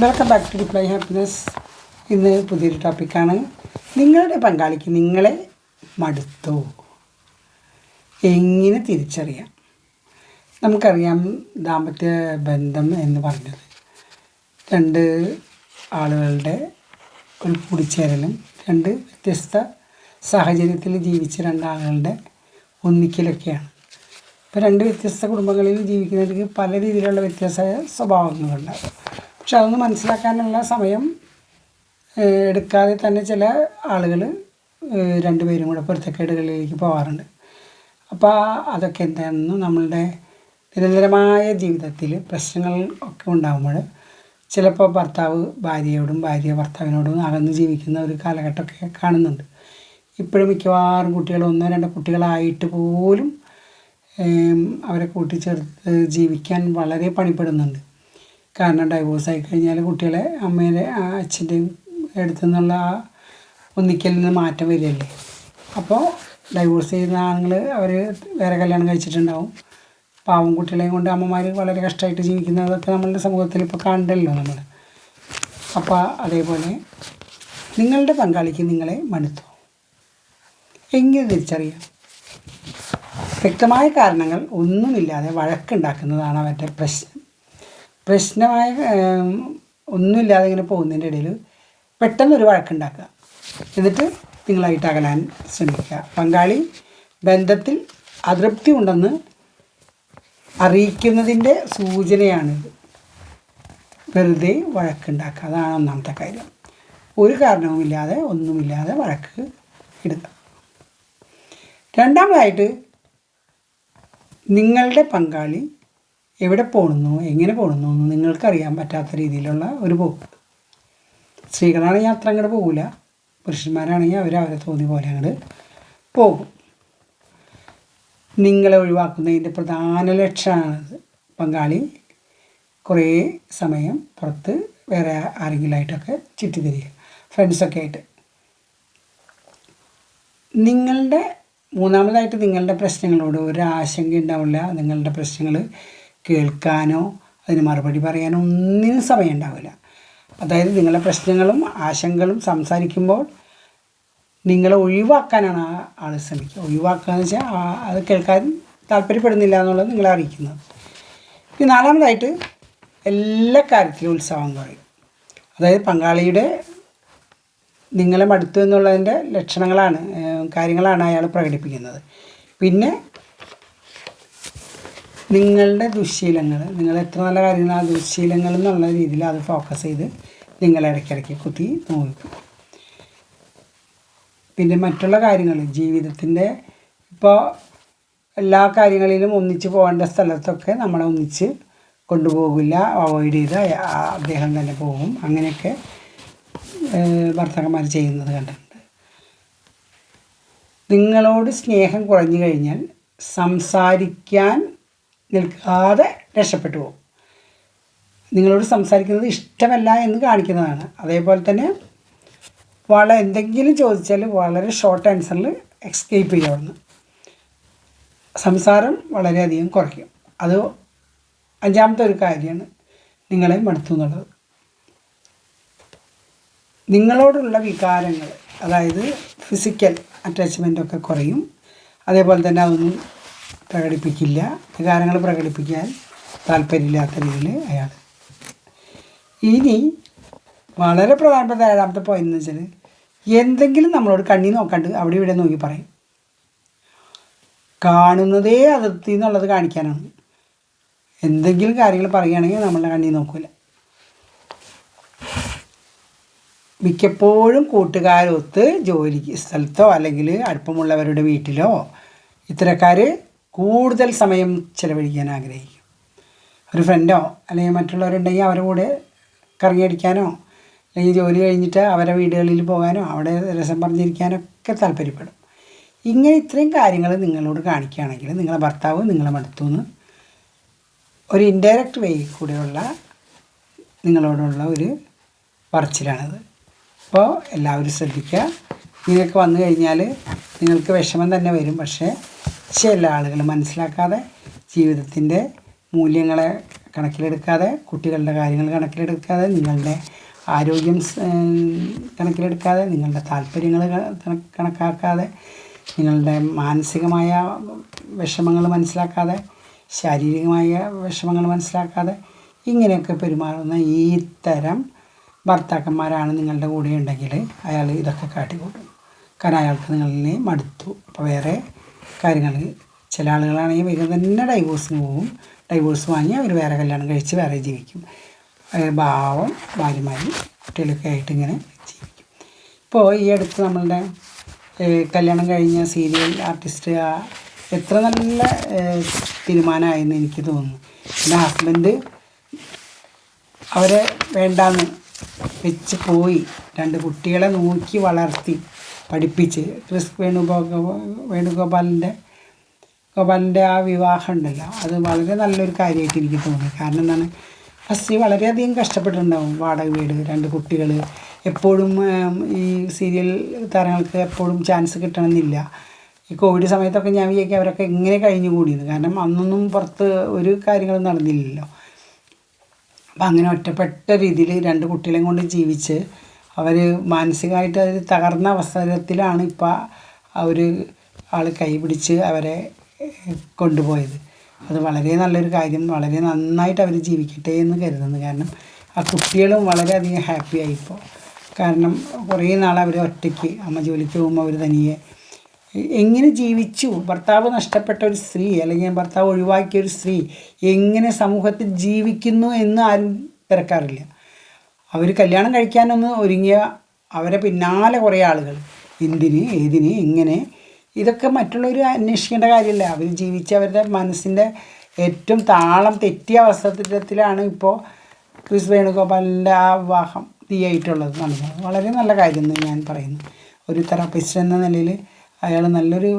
Welcome back to deeply happiness. ഇന്ന് പുതിയൊരു ടോപ്പിക്കാണ്. നിങ്ങളുടെ പങ്കാളിക്ക് നിങ്ങളെ മടുത്തോ? എങ്ങനെ തിരിച്ചറിയാം? നമുക്കറിയാം, ദാമ്പത്യ ബന്ധം എന്ന് പറഞ്ഞത് രണ്ട് ആളുകളുടെ ഒരു കൂടിച്ചേരലും രണ്ട് വ്യത്യസ്ത സാഹചര്യത്തിൽ ജീവിച്ച രണ്ടാളുകളുടെ ഒന്നിക്കലൊക്കെയാണ്. ഇപ്പോൾ രണ്ട് വ്യത്യസ്ത കുടുംബങ്ങളിൽ ജീവിക്കുന്നവർക്ക് പല രീതിയിലുള്ള വ്യത്യസ്ത സ്വഭാവങ്ങളുണ്ടാകും. പക്ഷെ അതൊന്ന് മനസ്സിലാക്കാനുള്ള സമയം എടുക്കാതെ തന്നെ ചില ആളുകൾ രണ്ടുപേരും കൂടെ പൊരുത്തക്കേടുകളിലേക്ക് പോകാറുണ്ട്. അപ്പോൾ അതൊക്കെ എന്താണെന്ന് നമ്മളുടെ നിരന്തരമായ ജീവിതത്തിൽ പ്രശ്നങ്ങൾ ഒക്കെ ഉണ്ടാകുമ്പോൾ ചിലപ്പോൾ ഭർത്താവ് ഭാര്യയോടും ഭാര്യ ഭർത്താവിനോടും അകന്ന് ജീവിക്കുന്ന ഒരു കാലഘട്ടമൊക്കെ കാണുന്നുണ്ട്. ഇപ്പോഴും മിക്കവാറും കുട്ടികൾ ഒന്നോ രണ്ടോ കുട്ടികളായിട്ട് പോലും അവരെ കൂട്ടിച്ചേർത്ത് ജീവിക്കാൻ വളരെ പണിപ്പെടുന്നുണ്ട്. കാരണം ഡൈവോഴ്സ് ആയി കഴിഞ്ഞാൽ കുട്ടികളെ അമ്മയുടെ അച്ഛൻ്റെയും അടുത്തു നിന്നുള്ള ആ ഒന്നിക്കലിൽ നിന്ന് മാറ്റം വരികയല്ലേ. അപ്പോൾ ഡൈവോഴ്സ് ചെയ്യുന്ന ആണുങ്ങൾ അവർ വേറെ കല്യാണം കഴിച്ചിട്ടുണ്ടാവും. പാവം കുട്ടികളെയും കൊണ്ട് അമ്മമാർ വളരെ കഷ്ടമായിട്ട് ജീവിക്കുന്നതൊക്കെ നമ്മളുടെ സമൂഹത്തിൽ ഇപ്പോൾ കണ്ടല്ലോ നമ്മൾ. അപ്പോൾ അതേപോലെ നിങ്ങളുടെ പങ്കാളിക്ക് നിങ്ങളെ മടുത്തോ? എങ്ങനെ തിരിച്ചറിയാം? വ്യക്തമായ കാരണങ്ങൾ ഒന്നുമില്ലാതെ വഴക്കുണ്ടാക്കുന്നതാണ് അവരുടെ പ്രശ്നമായ ഒന്നുമില്ലാതെ ഇങ്ങനെ പോകുന്നതിൻ്റെ ഇടയിൽ പെട്ടെന്നൊരു വഴക്കുണ്ടാക്കുക, എന്നിട്ട് നിങ്ങളായിട്ട് അകലാൻ ശ്രമിക്കുക. പങ്കാളി ബന്ധത്തിൽ അതൃപ്തി ഉണ്ടെന്ന് അറിയിക്കുന്നതിൻ്റെ സൂചനയാണിത്. വെറുതെ വഴക്കുണ്ടാക്കുക, അതാണ് ഒന്നാമത്തെ കാര്യം. ഒരു കാരണവുമില്ലാതെ ഒന്നുമില്ലാതെ വഴക്ക് ഇടുക. രണ്ടാമതായിട്ട്, നിങ്ങളുടെ പങ്കാളി എവിടെ പോകുന്നു എങ്ങനെ പോകുന്നു എന്ന് നിങ്ങൾക്കറിയാൻ പറ്റാത്ത രീതിയിലുള്ള ഒരു പോക്ക്. സ്ത്രീകളാണെങ്കിൽ അത്ര അങ്ങോട്ട് പോകില്ല, പുരുഷന്മാരാണെങ്കിൽ അവരെ തോന്നിയ പോലെ അങ്ങോട്ട് പോകും. നിങ്ങളെ ഒഴിവാക്കുന്നതിൻ്റെ പ്രധാന ലക്ഷ്യമാണത്. പങ്കാളി കുറേ സമയം പുറത്ത് വേറെ ആരെങ്കിലുമായിട്ടൊക്കെ ചുറ്റിത്തിരിയുക, ഫ്രണ്ട്സൊക്കെ ആയിട്ട്. മൂന്നാമതായിട്ട് നിങ്ങളുടെ പ്രശ്നങ്ങളോട് ഒരു ആശങ്ക ഉണ്ടാവില്ല. നിങ്ങളുടെ പ്രശ്നങ്ങൾ കേൾക്കാനോ അതിന് മറുപടി പറയാനോ ഒന്നിനും സമയം ഉണ്ടാവില്ല. അതായത് നിങ്ങളുടെ പ്രശ്നങ്ങളും ആശങ്കകളും സംസാരിക്കുമ്പോൾ നിങ്ങളെ ഒഴിവാക്കാനാണ് ആൾ ശ്രമിക്കുക. ഒഴിവാക്കുക എന്ന് വെച്ചാൽ അത് കേൾക്കാൻ താല്പര്യപ്പെടുന്നില്ല എന്നുള്ളത് നിങ്ങളെ അറിയിക്കുന്നത്. ഇനി നാലാമതായിട്ട്, എല്ലാ കാര്യത്തിലും ഉത്സാഹം കുറയും. അതായത് പങ്കാളിയുടെ നിങ്ങളെ മടുത്തു എന്നുള്ളതിൻ്റെ കാര്യങ്ങളാണ് അയാൾ പ്രകടിപ്പിക്കുന്നത്. പിന്നെ നിങ്ങളുടെ ദുശ്ശീലങ്ങൾ, നിങ്ങൾ എത്ര നല്ല കാര്യങ്ങൾ ആ ദുശ്ശീലങ്ങൾ എന്നുള്ള രീതിയിൽ അത് ഫോക്കസ് ചെയ്ത് നിങ്ങളിടയ്ക്കിടയ്ക്ക് കുത്തി നോക്കും. പിന്നെ മറ്റുള്ള കാര്യങ്ങൾ ജീവിതത്തിൻ്റെ ഇപ്പോൾ എല്ലാ കാര്യങ്ങളിലും ഒന്നിച്ച് പോകേണ്ട സ്ഥലത്തൊക്കെ നമ്മളെ ഒന്നിച്ച് കൊണ്ടുപോകില്ല, അവോയ്ഡ് ചെയ്ത് അദ്ദേഹം തന്നെ പോകും. അങ്ങനെയൊക്കെ ഭർത്താക്കന്മാർ ചെയ്യുന്നത് കണ്ടിട്ടുണ്ട്. നിങ്ങളോട് സ്നേഹം കുറഞ്ഞു കഴിഞ്ഞാൽ സംസാരിക്കാൻ നിൽക്കാതെ രക്ഷപ്പെട്ടു പോകും. നിങ്ങളോട് സംസാരിക്കുന്നത് ഇഷ്ടമല്ല എന്ന് കാണിക്കുന്നതാണ്. അതേപോലെ തന്നെ എന്തെങ്കിലും ചോദിച്ചാൽ വളരെ ഷോർട്ട് ആൻസറിൽ എസ്കേപ്പ് ചെയ്യാവുന്ന സംസാരം വളരെയധികം കുറയ്ക്കും. അത് അഞ്ചാമത്തെ ഒരു കാര്യമാണ് നിങ്ങളെ മടുത്തു എന്നുള്ളത്. നിങ്ങളോടുള്ള വികാരങ്ങൾ, അതായത് ഫിസിക്കൽ അറ്റാച്ച്മെൻറ്റൊക്കെ കുറയും. അതേപോലെ തന്നെ അതൊന്നും പ്രകടിപ്പിക്കില്ല. വികാരങ്ങൾ പ്രകടിപ്പിക്കാൻ താല്പര്യമില്ലാത്ത രീതിയിൽ അയാൾ. ഇനി വളരെ പ്രധാനപ്പെട്ട ഏഴാമത്തെ പോയിന്റ് എന്ന് വെച്ചാൽ, എന്തെങ്കിലും നമ്മളോട് കണ്ണി നോക്കാണ്ട് അവിടെ ഇവിടെ നോക്കി പറയും. കാണുന്നതേ അതിർത്തി എന്നുള്ളത് കാണിക്കാനാണ്. എന്തെങ്കിലും കാര്യങ്ങൾ പറയുകയാണെങ്കിൽ നമ്മളുടെ കണ്ണി നോക്കില്ല. മിക്കപ്പോഴും കൂട്ടുകാരൊത്ത് ജോലി സ്ഥലത്തോ അല്ലെങ്കിൽ അടുപ്പമുള്ളവരുടെ വീട്ടിലോ ഇത്തരക്കാർ കൂടുതൽ സമയം ചിലവഴിക്കാൻ ആഗ്രഹിക്കും. ഒരു ഫ്രണ്ടോ അല്ലെങ്കിൽ മറ്റുള്ളവരുണ്ടെങ്കിൽ അവരുടെ കൂടെ കറങ്ങിയടിക്കാനോ അല്ലെങ്കിൽ ജോലി കഴിഞ്ഞിട്ട് അവരെ വീടുകളിൽ പോകാനോ അവിടെ രസം പറഞ്ഞിരിക്കാനൊക്കെ താല്പര്യപ്പെടും. ഇങ്ങനെ ഇത്രയും കാര്യങ്ങൾ നിങ്ങളോട് കാണിക്കുകയാണെങ്കിൽ നിങ്ങളെ ഭർത്താവ് നിങ്ങളെ മടുത്തുനിന്ന് ഒരു ഇൻഡയറക്റ്റ് വേ കൂടെയുള്ള നിങ്ങളോടുള്ള ഒരു പറച്ചിലാണത്. അപ്പോൾ എല്ലാവരും ശ്രദ്ധിക്കുക. ഇങ്ങനെയൊക്കെ വന്നു കഴിഞ്ഞാൽ നിങ്ങൾക്ക് വിഷമം തന്നെ വരും. പക്ഷേ ചില ആളുകൾ മനസ്സിലാക്കാതെ ജീവിതത്തിൻ്റെ മൂല്യങ്ങളെ കണക്കിലെടുക്കാതെ, കുട്ടികളുടെ കാര്യങ്ങൾ കണക്കിലെടുക്കാതെ, നിങ്ങളുടെ ആരോഗ്യം കണക്കിലെടുക്കാതെ, നിങ്ങളുടെ താല്പര്യങ്ങൾ കണക്കാക്കാതെ, നിങ്ങളുടെ മാനസികമായ വിഷമങ്ങൾ മനസ്സിലാക്കാതെ, ശാരീരികമായ വിഷമങ്ങൾ മനസ്സിലാക്കാതെ ഇങ്ങനെയൊക്കെ പെരുമാറുന്ന ഈ തരം ഭർത്താക്കന്മാരാണ് നിങ്ങളുടെ കൂടെ ഉണ്ടെങ്കിൽ അയാൾ ഇതൊക്കെ കാട്ടിക്കൂട്ടും. കാരണം അയാൾക്ക് നിങ്ങളിനെ മടുത്തു. അപ്പോൾ വേറെ കാര്യങ്ങൾ, ചില ആളുകളാണെങ്കിൽ വേഗം തന്നെ ഡൈവോഴ്സിന് പോകും. ഡൈവോഴ്സ് വാങ്ങി അവർ വേറെ കല്യാണം കഴിച്ച് വേറെ ജീവിക്കും. ഭാവം ഭാര്യമാരും കുട്ടികളൊക്കെ ആയിട്ട് ഇങ്ങനെ ജീവിക്കും. ഇപ്പോൾ ഈ അടുത്ത് നമ്മളുടെ കല്യാണം കഴിഞ്ഞ സീരിയൽ ആർട്ടിസ്റ്റ് എത്ര നല്ല തീരുമാനമായെന്ന് എനിക്ക് തോന്നുന്നു. പിന്നെ ഹസ്ബൻഡ് അവരെ വേണ്ടാന്ന് വെച്ച് പോയി 2 കുട്ടികളെ നോക്കി വളർത്തി പഠിപ്പിച്ച് ക്രിസ് ഗോപാലിൻ്റെ ആ വിവാഹം ഉണ്ടല്ലോ, അത് വളരെ നല്ലൊരു കാര്യമായിട്ട് എനിക്ക് തോന്നി. കാരണം എന്താണ്, ഫസ്റ്റ് വളരെയധികം കഷ്ടപ്പെട്ടിട്ടുണ്ടാവും. വാടക വീട്, 2 കുട്ടികൾ, എപ്പോഴും ഈ സീരിയൽ താരങ്ങൾക്ക് എപ്പോഴും ചാൻസ് കിട്ടണമെന്നില്ല. ഈ കോവിഡ് സമയത്തൊക്കെ ഞാൻ വിചാരിക്കും അവരൊക്കെ എങ്ങനെ കഴിഞ്ഞു കൂടിയെന്ന്. കാരണം അന്നൊന്നും പുറത്ത് ഒരു കാര്യങ്ങളും നടന്നില്ലല്ലോ. അപ്പം അങ്ങനെ ഒറ്റപ്പെട്ട രീതിയിൽ 2 കുട്ടികളെയും കൊണ്ട് ജീവിച്ച് അവർ മാനസികമായിട്ട് അവർ തകർന്ന അവസരത്തിലാണ് ഇപ്പോൾ ഒരു ആൾ കൈപിടിച്ച് അവരെ കൊണ്ടുപോയത്. അത് വളരെ നല്ലൊരു കാര്യം, വളരെ നന്നായിട്ട് അവർ ജീവിക്കട്ടെ എന്ന് കരുതുന്നു. കാരണം ആ കുട്ടികളും വളരെയധികം ഹാപ്പിയായി ഇപ്പോൾ. കാരണം കുറേ നാൾ അവർ ഒറ്റയ്ക്ക്, അമ്മ ജോലിക്ക് പോകുമ്പോൾ അവർ തനിയെ എങ്ങനെ ജീവിച്ചു. ഭർത്താവ് നഷ്ടപ്പെട്ട ഒരു സ്ത്രീ, അല്ലെങ്കിൽ ഭർത്താവ് ഒഴിവാക്കിയ ഒരു സ്ത്രീ എങ്ങനെ സമൂഹത്തിൽ ജീവിക്കുന്നു എന്ന് ആരും തിരക്കാറില്ല. അവർ കല്യാണം കഴിക്കാനൊന്ന് ഒരുങ്ങിയ അവരെ പിന്നാലെ കുറേ ആളുകൾ, എന്തിന്, ഏതിന്, എങ്ങനെ, ഇതൊക്കെ മറ്റുള്ളവർ അന്വേഷിക്കേണ്ട കാര്യമില്ല. അവർ ജീവിച്ച് അവരുടെ മനസ്സിൻ്റെ ഏറ്റവും താളം തെറ്റിയ അവസരത്തിലാണ് ഇപ്പോൾ ക്രിസ് വേണുഗോപാലിൻ്റെ ആ വിവാഹം തീയായിട്ടുള്ളത് നടന്നത്. വളരെ നല്ല കാര്യം എന്ന് ഞാൻ പറയുന്നു. ഒരു തെറാപ്പിസ്റ്റ് എന്ന നിലയിൽ അയാൾ നല്ലൊരു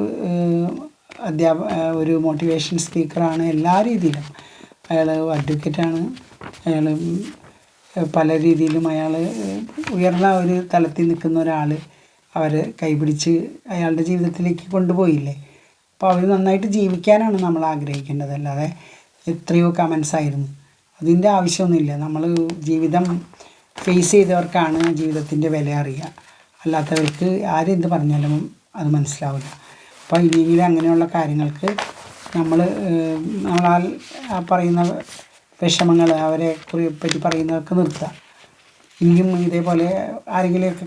ഒരു മോട്ടിവേഷൻ സ്പീക്കറാണ് എല്ലാ രീതിയിലും. അയാൾ അഡ്വക്കേറ്റാണ്. അയാൾ പല രീതിയിലും അയാൾ ഉയർന്ന ഒരു തലത്തിൽ നിൽക്കുന്ന ഒരാൾ അവരെ കൈപിടിച്ച് അയാളുടെ ജീവിതത്തിലേക്ക് കൊണ്ടുപോയില്ലേ. അപ്പോൾ അവർ നന്നായിട്ട് ജീവിക്കാനാണ് നമ്മൾ ആഗ്രഹിക്കേണ്ടത്. അല്ലാതെ എത്രയോ കമൻസ് ആയിരുന്നു, അതിൻ്റെ ആവശ്യമൊന്നുമില്ല. നമ്മൾ ജീവിതം ഫേസ് ചെയ്തവർക്കാണ് ജീവിതത്തിൻ്റെ വില അറിയുക. അല്ലാത്തവർക്ക് ആരെന്ത് പറഞ്ഞാലും അത് മനസ്സിലാവില്ല. അപ്പോൾ ഇനിയെങ്കിലും അങ്ങനെയുള്ള കാര്യങ്ങൾക്ക് നമ്മളാൽ പറയുന്ന വിഷമങ്ങൾ അവരെ പറ്റി പറയുന്നതൊക്കെ നിർത്തുക. ഇനിയും ഇതേപോലെ ആരെങ്കിലുമൊക്കെ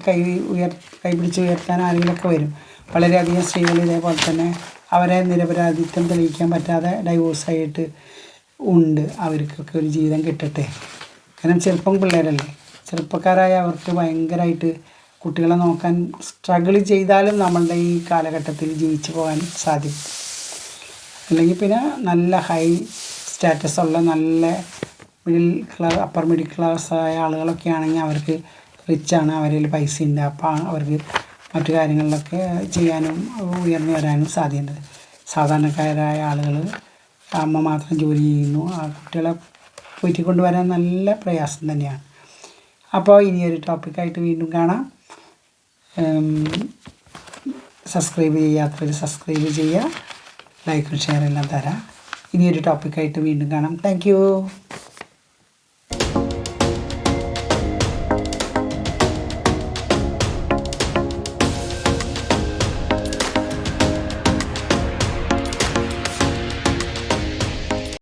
കൈപിടിച്ച് ഉയർത്താൻ ആരെങ്കിലുമൊക്കെ വരും. വളരെയധികം സ്ത്രീകൾ ഇതേപോലെ തന്നെ അവരെ നിരപരാധിത്വം തെളിയിക്കാൻ പറ്റാതെ ഡൈവോഴ്സായിട്ട് ഉണ്ട്. അവർക്കൊക്കെ ഒരു ജീവിതം കിട്ടട്ടെ. കാരണം ചെറുപ്പം പിള്ളേരല്ലേ, ചെറുപ്പക്കാരായ അവർക്ക് ഭയങ്കരമായിട്ട് കുട്ടികളെ നോക്കാൻ സ്ട്രഗിൾ ചെയ്താലും നമ്മളുടെ ഈ കാലഘട്ടത്തിൽ ജീവിച്ചു പോകാൻ സാധിക്കും. അല്ലെങ്കിൽ പിന്നെ നല്ല ഹൈ സ്റ്റാറ്റസ് ഉള്ള നല്ല അപ്പർ മിഡിൽ ക്ലാസ് ആയ ആളുകളൊക്കെ ആണെങ്കിൽ അവർക്ക് റിച്ചാണ്, അവരിൽ പൈസ ഉണ്ട്. അപ്പോൾ അവർക്ക് മറ്റു കാര്യങ്ങളിലൊക്കെ ചെയ്യാനും ഉയർന്നു വരാനും സാധ്യതയുണ്ട്. സാധാരണക്കാരായ ആളുകൾ, അമ്മ മാത്രം ജോലി ചെയ്യുന്നു, ആ കുട്ടികളെ പോറ്റിക്കൊണ്ടുവരാൻ നല്ല പ്രയാസം തന്നെയാണ്. അപ്പോൾ ഇനിയൊരു ടോപ്പിക്കായിട്ട് വീണ്ടും കാണാം. സബ്സ്ക്രൈബ് ചെയ്യാത്തവർ സബ്സ്ക്രൈബ് ചെയ്യുക, ലൈക്കും ഷെയർ എല്ലാം തരാം. ഇനിയൊരു ടോപ്പിക്കായിട്ട് വീണ്ടും കാണാം. Thank you.